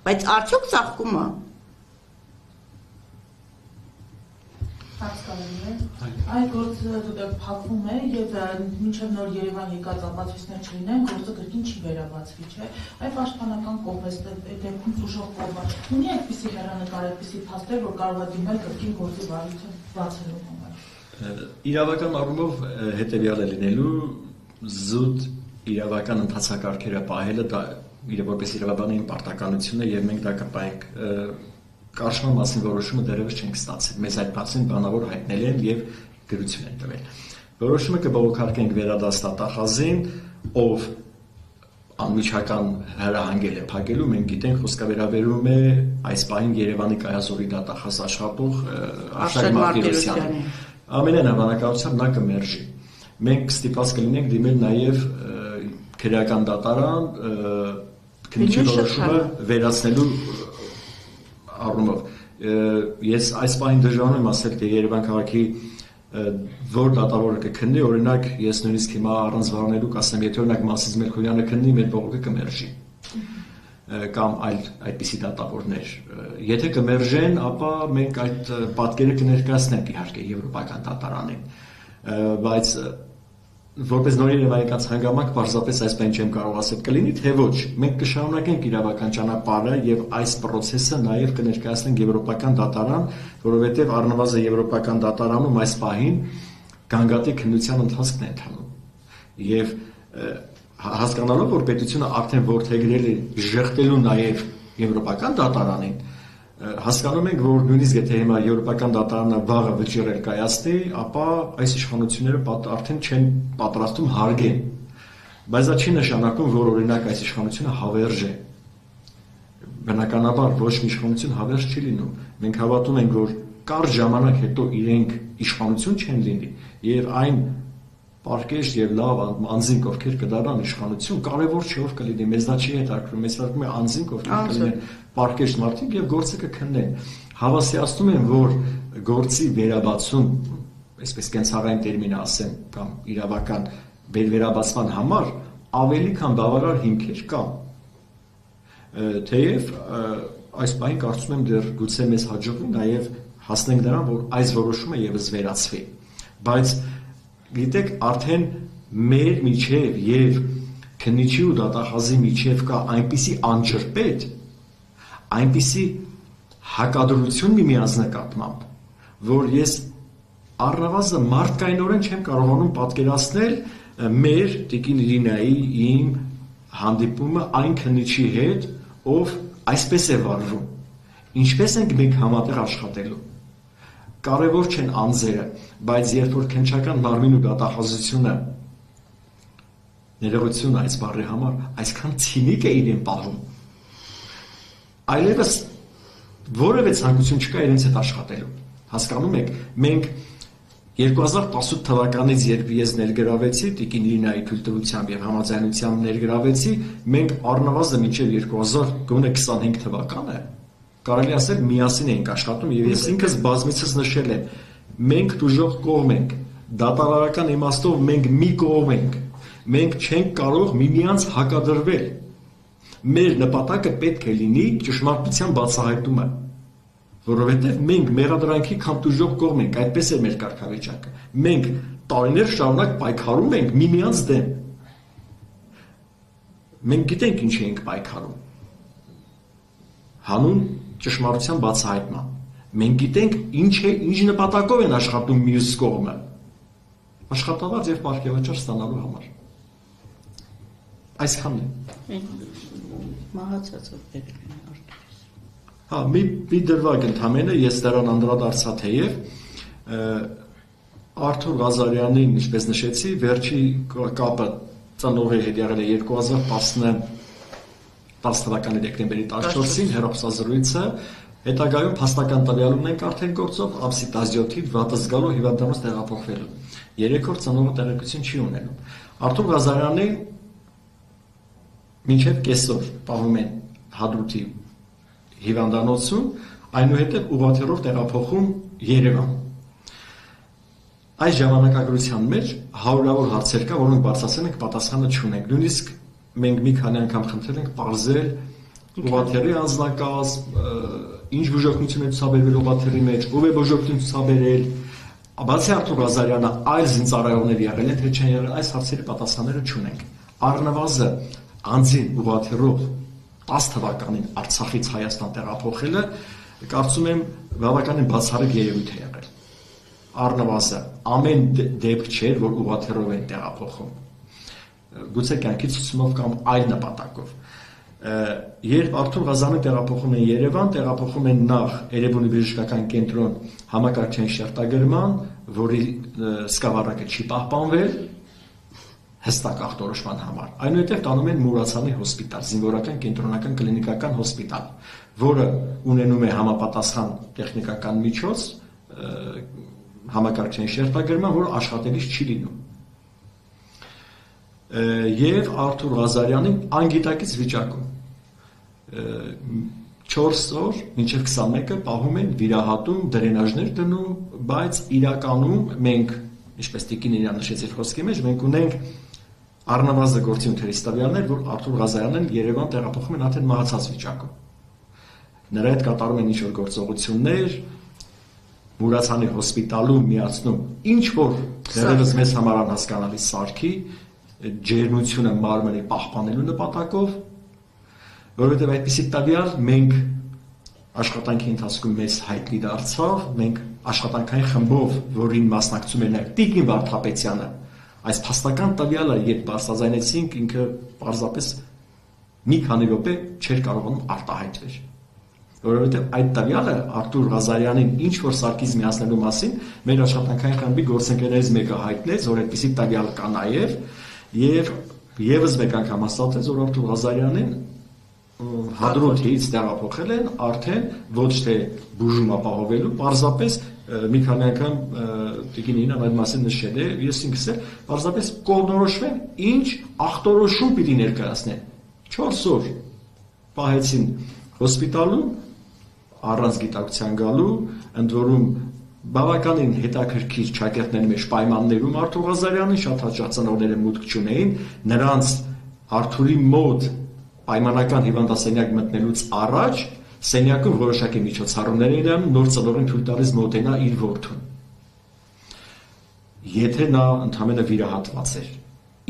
Բայց արդյոք ծաղկում է։ Այդ գործը փակվում է եւ մինչեւ նոր Երևան եկած ապացույցներ չլինեն, գործը կրկին չի վերաբացվի, չէ՞։ Այդ պաշտպանական կողմը դեպքում ծուժող կողմը ունի այդպիսի հեռանկար, այդպիսի փաստեր, որ կարող է դիմել կրկին գործի բարիքը բացելու համար։ Իրավական առումով հետեւյալ է լինելու զուտ իրավական ընթացակարգերը պահելը դա որպես իրավաբանի պարտականություն է եւ մենք դա կպահենք Կարշման մասին որոշումը դեռևս չենք ստացել։ Մեզ այդ մասին բանավոր հայտնել են եւ գրություն են տվել։ Որոշումը կբողոքարկենք վերադաստատախազին, ով անմիջական հրահանգել է փակելու, մենք գիտենք խոսքը վերաբերում է այս պահին Երևանի կայազորի դատախազ աշխատող Արշակ Մարտիրոսյանին։ Ամենայն հավանականությամբ նա կմերժի։ Մենք ստիպված կլինենք դիմել նաեւ քրեական դատարան քննիչի որոշումը վերացնելու առումով ես այս պահին դժվար եմ ասել թե Երևան քաղաքի որ դատավորը կքննի, օրինակ ես նույնիսկ հիմա առանց վարնելու կասեմ, եթե օրինակ Մասիս Մելքոյանը քննի, մեր բողոքը կմերժի կամ այդպիսի դատավորներ։ Եթե կմերժեն, ապա մենք այդ պատկերը կներկայացնենք իհարկե Եվրոպական դատարանին, բայց որպես նոր Երևանից հանգամանք պարզապես այս բան չեմ կարող ասել կլինի, թե ոչ, մենք կշարունակենք իրավական ճանապարհը եւ այս process-ը նաեւ կներկայացնենք Եվրոպական դատարան, որովհետեւ առնվազն Եվրոպական դատարանում այս պահին գանգատի քննության ընթացքն է ընթանում։ Եվ հասկանալով, որ պետությունը արդեն որդեգրել է ժխտելու նաեւ Եվրոպական դատարանին, հասկանում ենք, որ նույնիսկ եթե հիմա Եվրոպական դատարանը վաղը վճիռ կայացնի, ապա այս իշխանությունները արդեն չեն պատրաստում հարգեն։ Բայց դա չի նշանակում, որ օրինակ այս իշխանությունը հավերժ է։ Բնականաբար ոչ մի իշխանություն հավերժ չի լինում։ Մենք հավատում ենք, որ կարճ ժամանակ հետո իրենք իշխանություն չեն լինի, եւ այն պարկեշտ եւ լավ անձինք ովքեր կդառնան իշխանություն, կարևոր չէ ով կլինի, մեզ դա չի հետաքրքրում, մեզ հետաքրքրում է անձինք ովքեր կլինեն պարկեշտ մարդիկ եւ գործը կքննեն։ Հավաստիացնում եմ, որ գործի վերաբացում, այսպես կենցաղային տերմին ասեմ, կամ իրավական վերաբացման համար ավելի քան բավարար հիմքեր կան։ Թեև այս բանը կարծում եմ դեռ գուցե մեզ հաջողվի նաեւ հասնենք նրան, որ այս որոշումը եւս վերացվի։ Բայց գիտեք, արդեն մեր միջև եւ քննիչի ու դատախազի միջև կա այնպիսի անջրպետ, այնպիսի հակադրություն միմյանց նկատմամբ, որ ես առնվազն մարդկայնորեն չեմ կարողանում պատկերացնել մեր տիկին Իրինայի իմ հանդիպումը այն քննիչի հետ, ով այսպես է վարվում։ Ինչպես ենք մենք համատեղ աշխատելու։ Կարևոր չեն անձերը, բայց երբ որ քննչական մարմին ու դատախազությունը ներողություն այս բառի համար այսքան ցինիկ է իրեն պահում, այլևս որևէ ցանկություն չկա իրենց հետ աշխատելու։ Հասկանում եք, մենք 2018 թվականից երբ ես ներգրավեցի տիկին Իրինայի թույլտվությամբ եւ համաձայնությամբ ներգրավեցի, մենք առնվազն մինչեւ 2025 թվականը կարելի ասել միասին էինք աշխատում եւ ես ինքս բազմիցս նշել եմ, մենք դժոխ կողմ ենք, դատարանական իմաստով մենք մի կողմ ենք, մենք չենք կարող միմյանց հակադրվել։ Մեր նպատակը պետք է լինի ճշմարտության բացահայտումը, որովհետեւ մենք մեղադրանքի քամտուժող կողմ ենք, այդպես է մեր կարգավիճակը։ Մենք տարիներ շարունակ պայքարում ենք միմյանց դեմ։ Մենք գիտենք ինչ ենք պայքարում։ Հանուն ճշմարտության բացահայտման։ Մենք գիտենք ինչ նպատակով են աշխատում մյուս կողմը։ Աշխատավարձ եւ պարգևաճար ստանալու համար։ Այսքանն է։ Մահացած Հա, մի դրվագ ընդհանրապես ես դրան անդրադարձա թեև Արթուր Ղազարյանին, ինչպես նշեցի, վերջի կապը ծնողի հետ եղել է 2010 թվականի դեկտեմբերի 14-ին հեռախոսազրույցը, հետագայում փաստական տվյալումն ենք արդեն գործով, ամսի 17-ին վատը զգալու հիվանդանոց տեղափոխվելու։ 3 օր ծնողը տեղեկություն չի ունենում։ Արթուր Ղազարյանի մինչև կեսօր պահում են Հադրութի հիվանդանոցում, այնուհետև ուղղաթիռով տեղափոխում Երևան։ Այս ժամանակագրության մեջ հարյուրավոր հարցեր կա, որոնք բարձրացել ենք, պատասխանը չունենք։ Նույնիսկ մենք մի քանի անգամ խնդրել ենք պարզել ուղղաթիռի անձնակազմ, ինչ բուժօգնություն է ցուցաբերվել ուղղաթիռի մեջ, ով է բուժօգնություն ցուցաբերել, բացի Արթուր Ղազարյանը այլ զինծառայողներ եղել են, թե չեն եղել, այս հարցերի պատասխանները չունենք։ Առնվազն անձին ուղղաթիռով 10 թվականին Արցախից Հայաստան տեղափոխելը կարծում եմ բավականին բացառիկ երևույթ է եղել։ Առնվազն ամեն դեպք չէր, որ ուղղաթիռով են տեղափոխում։ Գուցե կյանքի ցուցումով կամ այլ նպատակով։ Երբ Արթուր Ղազարյանը տեղափոխում են Երևան, տեղափոխում են նախ Էրեբունի բժշկական կենտրոն համակարգչային շերտագրման, որի սկավառակը չի պահպանվել հստակ ախտորոշման համար։ Այնուհետև տանում են Մուրացանի հոսպիտալ, զինվորական կենտրոնական կլինիկական հոսպիտալ, որը ունենում է համապատասխան տեխնիկական միջոց, համակարգչային շերտագրման, որը աշխատելիս չի լինում։ Եվ Արթուր Ղազարյանին անգիտակից վիճակում 4 օր մինչև 21-ը պահում են վիրահատում, դրենաժներ դնում, բայց իրականում մենք, ինչպես Տիկին իրան նշեց իր խոսքի մեջ, մենք ունենք առնվազն գործունեությունների տվյալներ, որ Արթուր Ղազարյանին Երևան տեղափոխում են արդեն մահացած վիճակում։ Նրա հետ կատարում են ինչ-որ գործողություններ, Մուրացանի հոսպիտալում միացնում ինչ-որ դեռևս մեզ համար անհասկանալի սարքի, ջերմությունը մարմնի պահպանելու նպատակով, որովհետև այդպիսի տվյալ մենք աշխատանքի ընթացքում մեզ հայտնի դարձավ, մենք աշխատանքային խմբով, որին մասնակցում էր նաև Տիկին Վարդապետյանը, այս փաստական տվյալը երբ բարձրաձայնեցինք, ինքը պարզապես մի քանի րոպե չէր կարողանում արտահայտվել, որովհետև այդ տվյալը Արթուր Ղազարյանին ինչ որ սարքից միացնելու մասին մեր աշխատանքային խմբի գործընկերներից մեկը հայտնեց, որ այդպիսի տվյալ կա նաև եւ եւս մեկ անգամ հաստատեց, որ Արթուր Ղազարյանին Հադրութից տեղափոխել են արդեն ոչ թե բուժում ապահովելու, պարզապես մի քանի անգամ Տիկին այդ մասին նշել է, ես ինքս էլ պարզապես կողմնորոշվեն, ինչ ախտորոշում պիտի ներկայացնեն։ 4 օր պահեցին հոսպիտալում առանց գիտակցության գալու, ընդ որում բավականին հետաքրքիր ճակերտների մեջ պայմաններում Արթուր Ղազարյանը շատ հաճախ ծնողները մուտք չունեին, նրանց Արթուրի մոտ պայմանական հիվանդասենյակ մտնելուց առաջ սենյակում որոշակի միջոցառումներ էին անում, նոր ծնողին թույլ տալիս մոտենա իր որդուն։ Եթե նա ընդհանրապես վիրահատված էր,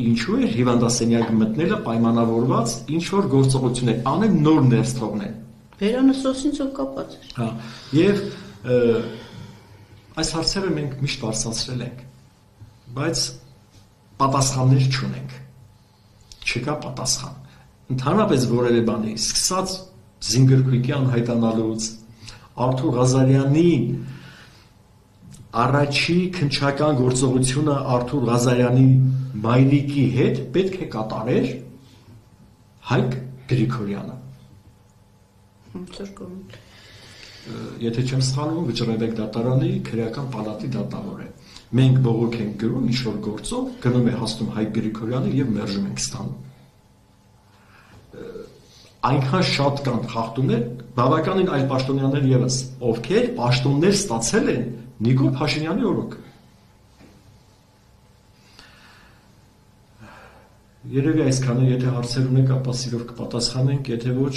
ինչու էր հիվանդասենյակ մտնելը պայմանավորված ինչ որ գործողություններ անել, նոր ներս թողնել։ Վերանսոսինցով կապած էր։ Հա, եւ այս հարցերը մենք միշտ բարձրացրել ենք, բայց պատասխաններ չունենք։ Չկա պատասխան։ Ընդհանրապես որևէ բանի, սկսած զինգրքույկի անհայտանալուց, Արթուր Ղազարյանի առաջի քննչական գործողությունը Արթուր Ղազարյանի մայրիկի հետ պետք է կատարեր Հայկ Գրիգորյանը։ Եթե չեմ սխալվում, Վճռեբեկ դատարանի քրեական պալատի դատավոր է։ Մենք բողոք ենք գրում ինչ-որ գործով, գնում է հասնում Հայկ Գրիգորյանը եւ մերժում ենք ստանում։ Այնքան շատ կան խախտումներ, բավականին այլ պաշտոնյաներ եւս, ովքեր պաշտոններ ստացել են Նիկոլ Փաշինյանի օրոք։ Երևի այսքանը, եթե հարցեր ունեք, ապա սիրով կպատասխանենք, եթե ոչ